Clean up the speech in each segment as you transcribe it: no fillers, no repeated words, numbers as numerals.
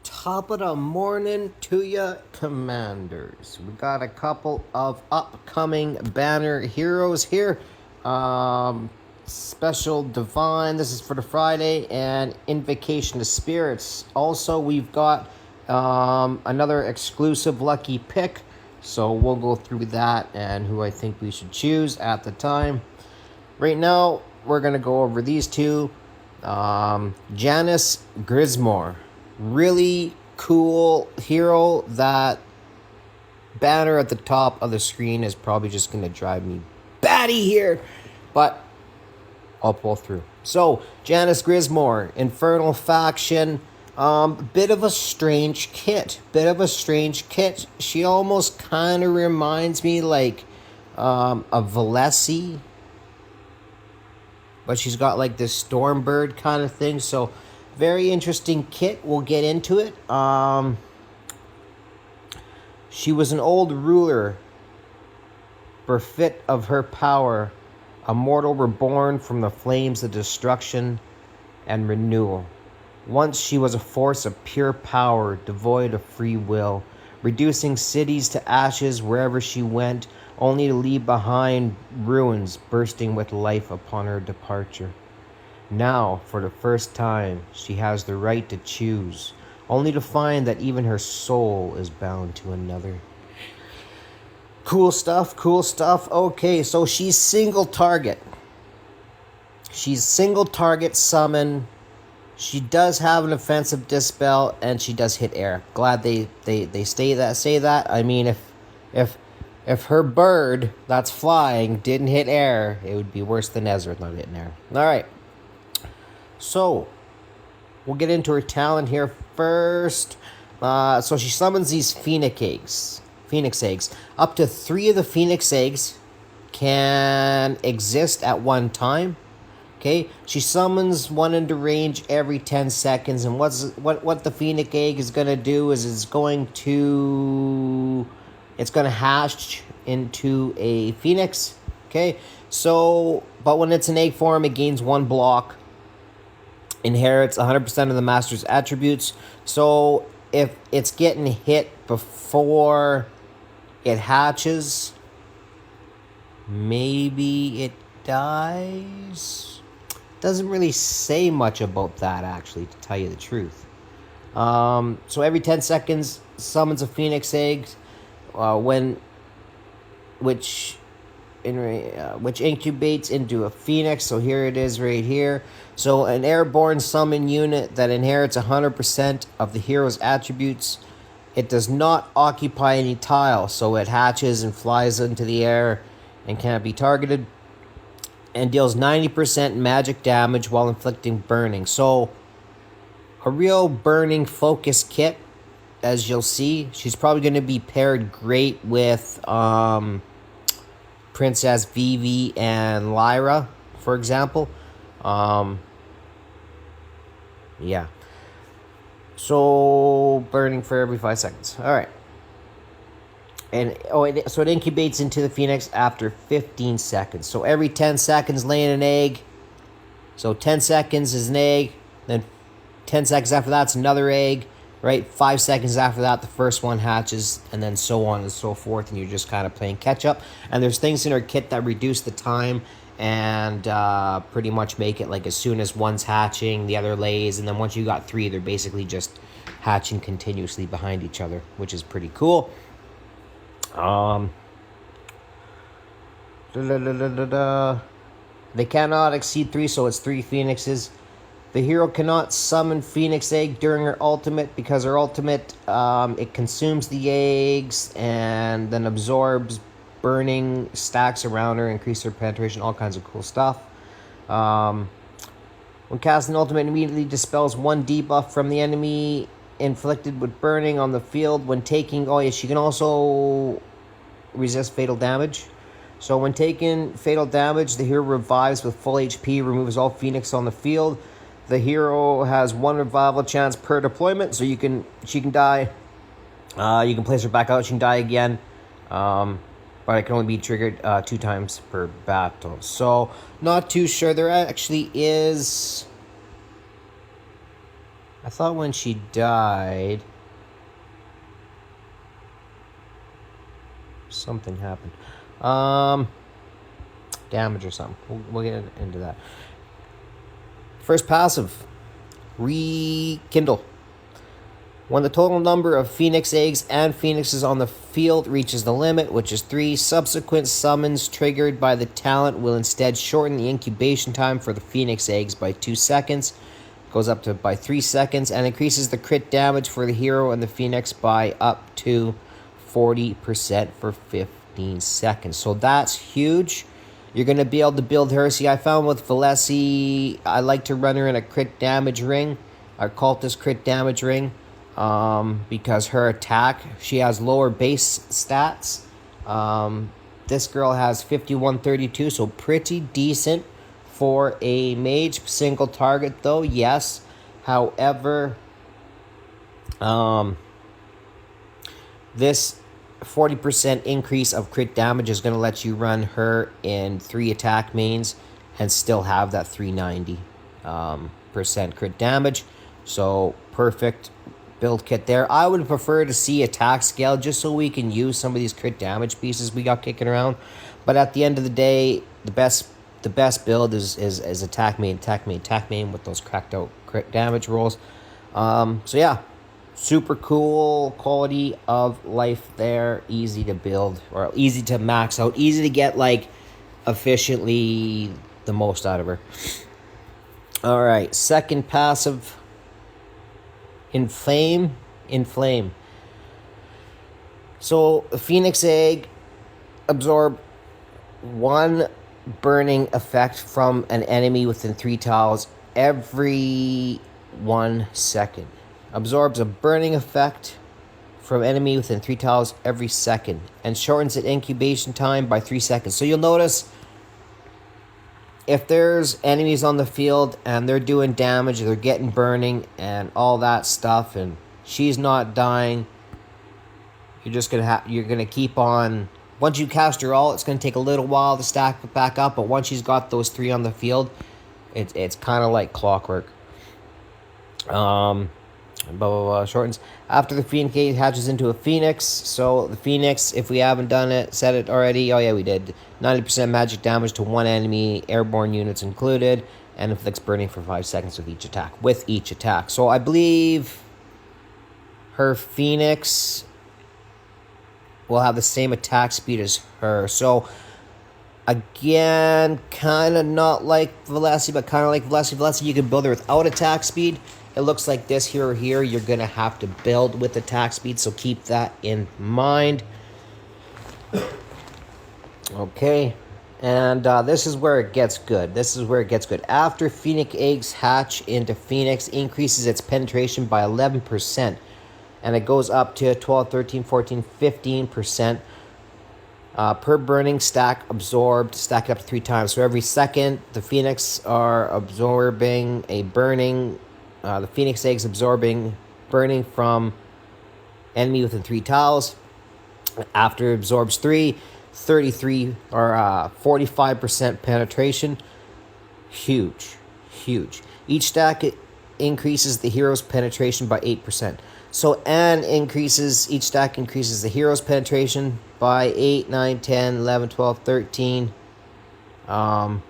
Top of the morning to ya, Commanders. We got a couple of upcoming banner heroes here. Special Divine, this is for the Friday, and Invocation of Spirits. Also, we've got another exclusive lucky pick. So we'll go through that and who I think we should choose at the time. Right now, we're going to go over these two. Janus Grismore. Really cool hero. That banner at the top of the screen is probably just going to drive me batty here. But I'll pull through. So, Janus Grismore, Infernal Faction. Bit of a strange kit. She almost kind of reminds me like of Valesi, but she's got like this Stormbird kind of thing. So, very interesting kit. We'll get into it. She was an old ruler, bereft of her power, a mortal reborn from the flames of destruction and renewal. Once she was a force of pure power, devoid of free will, reducing cities to ashes wherever she went, only to leave behind ruins bursting with life upon her departure. Now, for the first time, she has the right to choose, only to find that even her soul is bound to another. Cool stuff. Okay, so she's single target. She's single target summon. She does have an offensive dispel, and she does hit air. Glad they say that. I mean, if her bird that's flying didn't hit air, it would be worse than Ezra not hitting air. All right. So, we'll get into her talent here first. So she summons these Phoenix eggs. Up to 3 of the Phoenix eggs can exist at one time. Okay, she summons one into range every 10 seconds, and what the Phoenix egg is gonna do is it's gonna hatch into a Phoenix. Okay, so but when it's an egg form, it gains 1 block. Inherits 100% of the master's attributes. So if it's getting hit before it hatches, maybe it dies. Doesn't really say much about that, actually, to tell you the truth. So every 10 seconds, summons a Phoenix egg, which incubates into a Phoenix. So here it is right here. So an airborne summon unit that inherits 100% of the hero's attributes. It does not occupy any tile, so it hatches and flies into the air and can't be targeted, and deals 90% magic damage while inflicting burning. So a real burning focus kit, as you'll see. She's probably going to be paired great with Princess Vivi and Lyra, for example. Yeah. So, burning for every 5 seconds. Alright. And so it incubates into the Phoenix after 15 seconds. So every 10 seconds laying an egg. So 10 seconds is an egg. Then 10 seconds after that's another egg. Right? 5 seconds after that, the first one hatches. And then so on and so forth. And you're just kind of playing catch up. And there's things in her kit that reduce the time and pretty much make it like as soon as one's hatching, the other lays, and then once you got 3, they're basically just hatching continuously behind each other, which is pretty cool. They cannot exceed 3, so it's 3 Phoenixes. The hero cannot summon Phoenix Egg during her ultimate because her ultimate, it consumes the eggs and then absorbs burning stacks around her, increase her penetration, all kinds of cool stuff. When casting ultimate, immediately dispels 1 debuff from the enemy inflicted with burning on the field. When taking, she can also resist fatal damage. So when taking fatal damage, the hero revives with full HP, removes all Phoenix on the field. The hero has 1 revival chance per deployment, so she can die. You can place her back out, she can die again. But it can only be triggered 2 times per battle. So, not too sure. There actually is I thought when she died, something happened. Damage or something. We'll get into that. First passive, rekindle. When the total number of phoenix eggs and phoenixes on the field reaches the limit, which is 3, subsequent summons triggered by the talent will instead shorten the incubation time for the phoenix eggs by 2 seconds, goes up to by 3 seconds, and increases the crit damage for the hero and the phoenix by up to 40% for 15 seconds. So that's huge. You're going to be able to build her. See, I found with Valesi, I like to run her in a crit damage ring, our cultist crit damage ring. Because her attack, she has lower base stats. This girl has 5132, so pretty decent for a mage. Single target though, yes. However, this 40% increase of crit damage is going to let you run her in 3 attack mains and still have that 390 percent crit damage. So perfect build kit there. I would prefer to see attack scale just so we can use some of these crit damage pieces we got kicking around. But at the end of the day, the best build is attack main with those cracked out crit damage rolls. So yeah, super cool quality of life there. Easy to build, or easy to max out, easy to get like efficiently the most out of her. All right, second passive, Inflame. So the Phoenix Egg absorb 1 burning effect from an enemy within 3 tiles every 1 second. Absorbs a burning effect from enemy within 3 tiles every second, and shortens its incubation time by 3 seconds. So you'll notice, if there's enemies on the field and they're doing damage, they're getting burning and all that stuff, and she's not dying, you're gonna keep on. Once you cast her all, it's gonna take a little while to stack it back up, but once she's got those 3 on the field, it's kind of like clockwork. Shortens after the Phoenix Egg hatches into a Phoenix. So the Phoenix, if we haven't done it, said it already. Oh yeah, we did. 90% magic damage to 1 enemy, airborne units included, and inflicts burning for 5 seconds with each attack. So I believe her Phoenix will have the same attack speed as her. So again, kind of not like Valesi, but kind of like Valesi. Valesi, you can build her without attack speed. It looks like this here, you're going to have to build with attack speed, so keep that in mind. Okay, and this is where it gets good. After Phoenix eggs hatch into Phoenix, increases its penetration by 11%, and it goes up to 12, 13, 14, 15%. Per burning stack absorbed, stack it up to 3 times. So every second, the Phoenix are absorbing a burning. The Phoenix eggs absorbing burning from enemy within 3 tiles. After it absorbs 33 or 45% penetration. Huge. Each stack increases the hero's penetration by 8%. So each stack increases the hero's penetration by 8, 9, 10, 11, 12, 13. And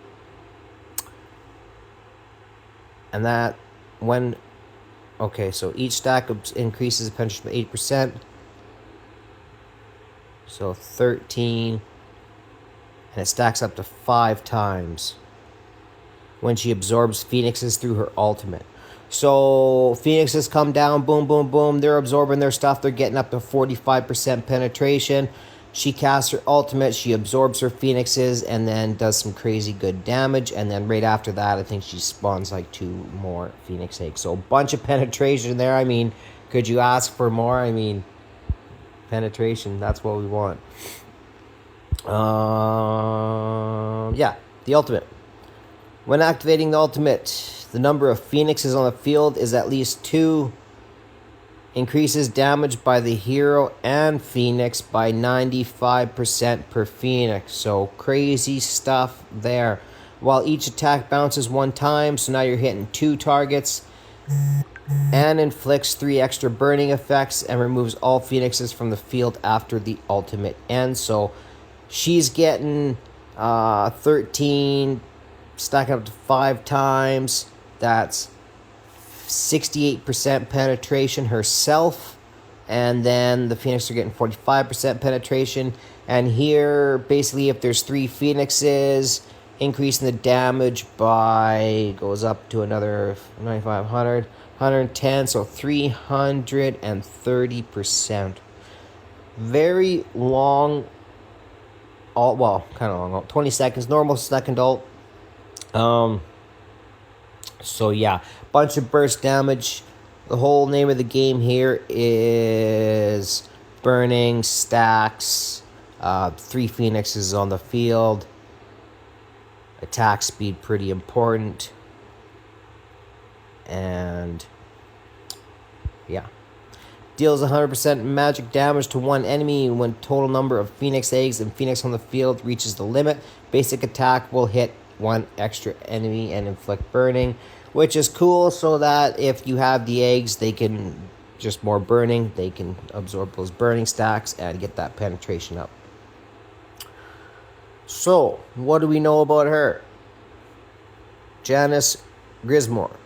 that so each stack increases the penetration by 8%. So 13. And it stacks up to 5 times when she absorbs Phoenixes through her ultimate. So Phoenixes come down, boom, boom, boom. They're absorbing their stuff. They're getting up to 45% penetration. She casts her ultimate. She absorbs her Phoenixes and then does some crazy good damage. And then right after that, I think she spawns like 2 more Phoenix eggs. So a bunch of penetration there. I mean, could you ask for more? I mean, penetration, that's what we want. Yeah, the ultimate. When activating the ultimate, the number of Phoenixes on the field is at least 2. Increases damage by the hero and Phoenix by 95% per Phoenix. So crazy stuff there. While each attack bounces 1 time, so now you're hitting 2 targets. and inflicts 3 extra burning effects and removes all phoenixes from the field after the ultimate ends. So she's getting 13, stacking up to 5 times. That's 68% penetration herself. And then the Phoenix are getting 45% penetration. And here, basically, if there's 3 Phoenixes, increasing the damage by, goes up to another 9,500, 110, so 330%. Very long, well, kind of long, 20 seconds, normal second ult. So yeah, bunch of burst damage. The whole name of the game here is burning stacks, 3 Phoenixes on the field. Attack speed pretty important. And yeah. Deals 100% magic damage to one enemy when total number of Phoenix eggs and Phoenix on the field reaches the limit. Basic attack will hit 1 extra enemy and inflict burning, which is cool, so that if you have the eggs, they can just more burning. They can absorb those burning stacks and get that penetration up. So, what do we know about her? Janus Grismore.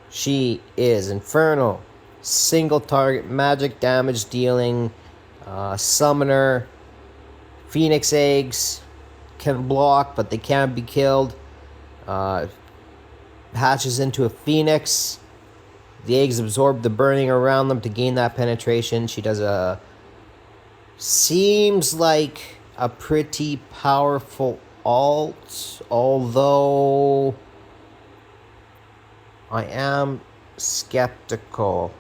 She is Infernal, single target magic damage dealing, summoner, Phoenix eggs, can block but they can't be killed, hatches into a Phoenix, the eggs absorb the burning around them to gain that penetration. She does seems like a pretty powerful ult, although I am skeptical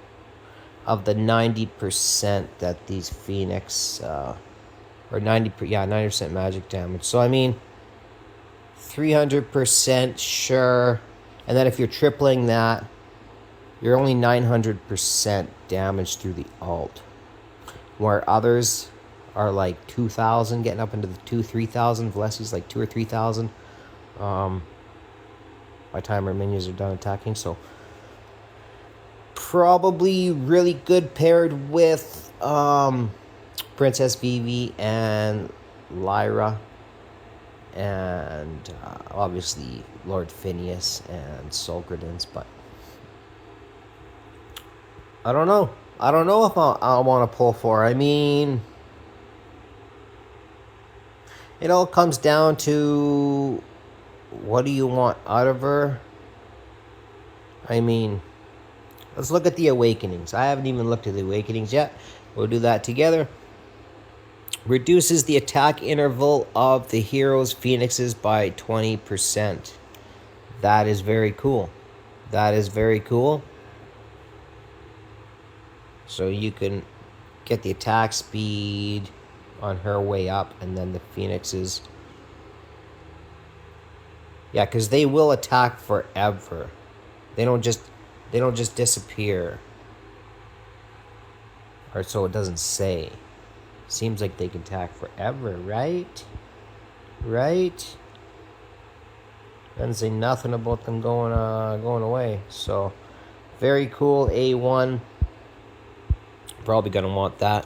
of the 90% that these Phoenix, or 90% magic damage. So I mean, 300% sure, and then if you're tripling that, you're only 900% damage through the ult, where others are like 2,000, getting up into the 2,000-3,000. Valenci's like 2,000 or 3,000. By the time our minions are done attacking, so probably really good paired with Princess Vivi and Lyra, and obviously Lord Phineas and Solgradins, but I don't know. I don't know if I want to pull for her. I mean, it all comes down to what do you want out of her? I mean, let's look at the awakenings. I haven't even looked at the awakenings yet. We'll do that together. Reduces the attack interval of the hero's phoenixes by 20%. That is very cool. That is very cool. So you can get the attack speed on her way up, and then the phoenixes. Yeah, because they will attack forever. They don't just disappear. Or so it doesn't say. Seems like they can attack forever, right? Right? Doesn't say nothing about them going away. So very cool. A1. Probably gonna want that.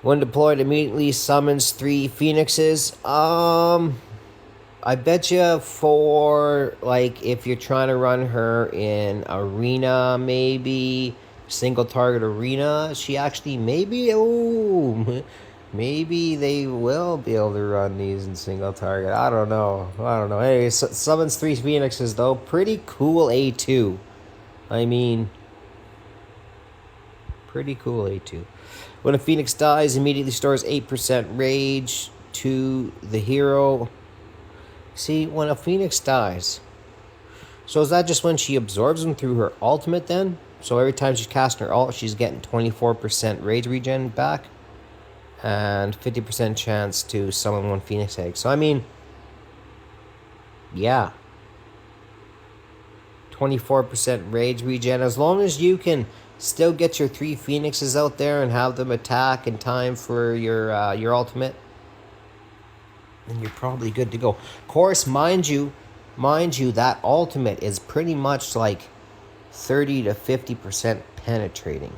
When deployed, immediately summons 3 phoenixes. I bet you for, like, if you're trying to run her in arena, maybe single target arena, she actually maybe they will be able to run these in single target. I don't know. Anyway, summons 3 phoenixes though. Pretty cool A2. I mean, pretty cool A2. When a phoenix dies, immediately stores 8% rage to the hero. See, when a phoenix dies, so is that just when she absorbs them through her ultimate then? So every time she's casting her ult, she's getting 24% rage regen back and 50% chance to summon 1 phoenix egg. So I mean, yeah, 24% rage regen. As long as you can still get your 3 phoenixes out there and have them attack in time for your ultimate, then you're probably good to go. Of course, mind you, that ultimate is pretty much like 30 to 50% penetrating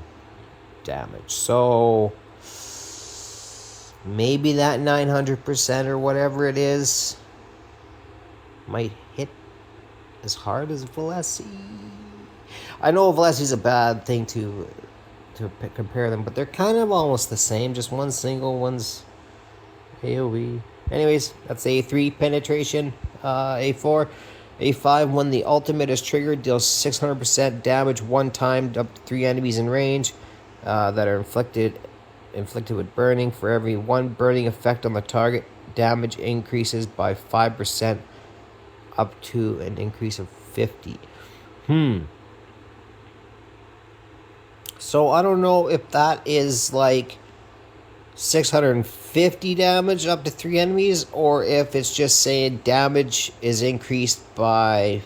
damage. So maybe that 900% or whatever it is might hit as hard as Valesi. I know Valesi's a bad thing to compare them, but they're kind of almost the same. Just one's single, one's AoE. Anyways, that's A3 penetration. A4. A5, when the ultimate is triggered, deals 600% damage one time up to 3 enemies in range that are inflicted with burning. For every 1 burning effect on the target, damage increases by 5% up to an increase of 50. So I don't know if that is like 650 damage up to 3 enemies, or if it's just saying damage is increased by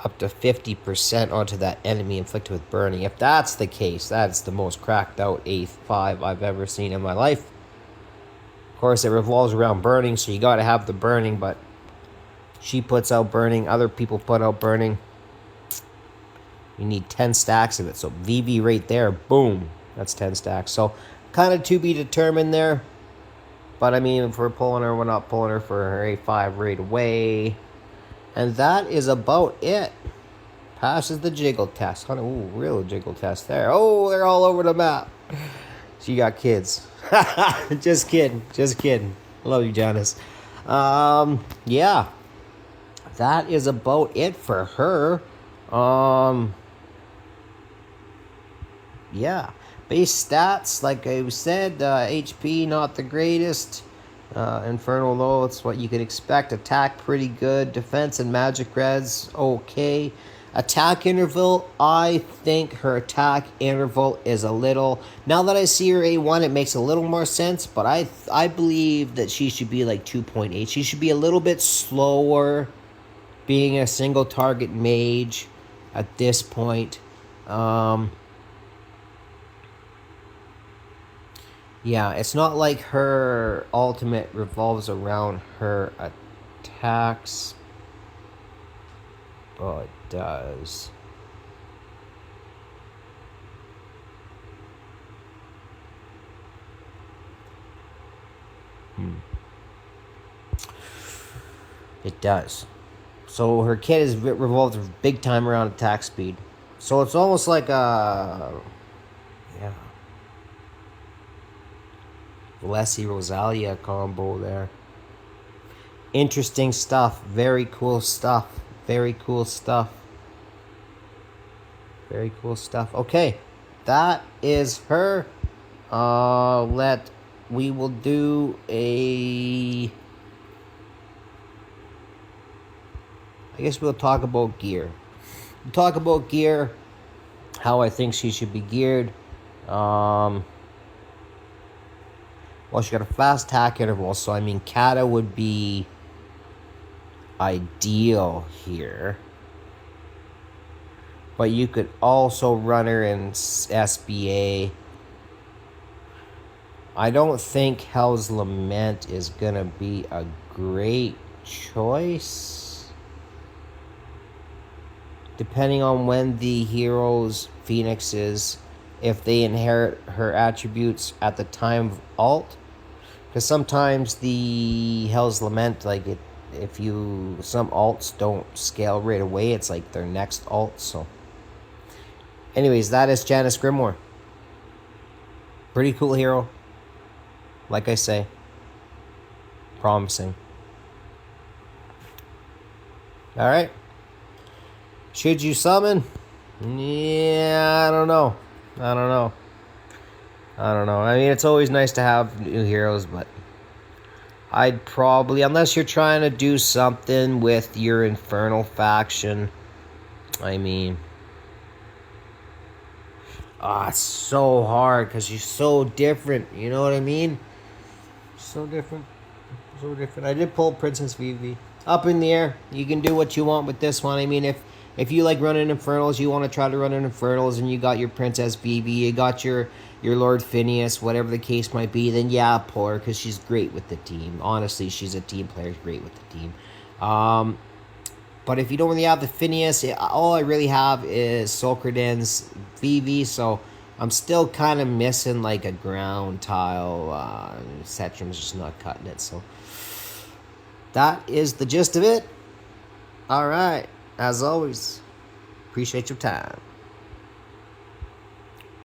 up to 50% onto that enemy inflicted with burning. If that's the case, that's the most cracked out A5 I've ever seen in my life. Of course, it revolves around burning, so you gotta have the burning, but she puts out burning, other people put out burning. You need 10 stacks of it, so VV right there, boom, that's 10 stacks. So kind of to be determined there. But I mean, if we're pulling her, we're not pulling her for her A5 right away. And that is about it. Passes the jiggle test. Ooh, real jiggle test there. Oh, they're all over the map. She got kids. Just kidding. Just kidding. Love you, Janus. Yeah. That is about it for her. Yeah. Base stats, like I said, HP not the greatest. Infernal low, it's what you could expect. Attack pretty good. Defense and magic res, okay. Attack interval, I think her attack interval is a little... Now that I see her A1, it makes a little more sense, but I believe that she should be like 2.8. She should be a little bit slower, being a single target mage at this point. Yeah, it's not like her ultimate revolves around her attacks. Oh, it does. It does. So her kit is revolved big time around attack speed. So it's almost like a... Yeah. Valesi Rosalia combo there. Interesting stuff. Very cool stuff. Very cool stuff. Very cool stuff. Okay. That is her. We will do a... I guess we'll talk about gear. We'll talk about gear. How I think she should be geared. Well, she got a fast attack interval, so I mean, Kata would be ideal here. But you could also run her in SBA. I don't think Hell's Lament is going to be a great choice. Depending on when the hero's Phoenix is, if they inherit her attributes at the time of alt. Because sometimes the Hell's Lament, like some alts don't scale right away, it's like their next alt. So anyways, that is Janus Grismore. Pretty cool hero. Like I say, promising. Alright. Should you summon? Yeah, I don't know. I mean, it's always nice to have new heroes, but I'd probably, unless you're trying to do something with your Infernal faction, I mean, it's so hard because you're so different, you know what I mean? So different. I did pull Princess Vivi. Up in the air. You can do what you want with this one. I mean, if you like running Infernals, you want to try to run an Infernals, and you got your Princess Vivi, you got your Lord Phineas, whatever the case might be, then yeah, pull her, because she's great with the team. Honestly, she's a team player, great with the team. But if you don't really have the Phineas, all I really have is Sulcardin's VV, so I'm still kind of missing like a ground tile. Cetrum's just not cutting it, so that is the gist of it. All right, as always, appreciate your time.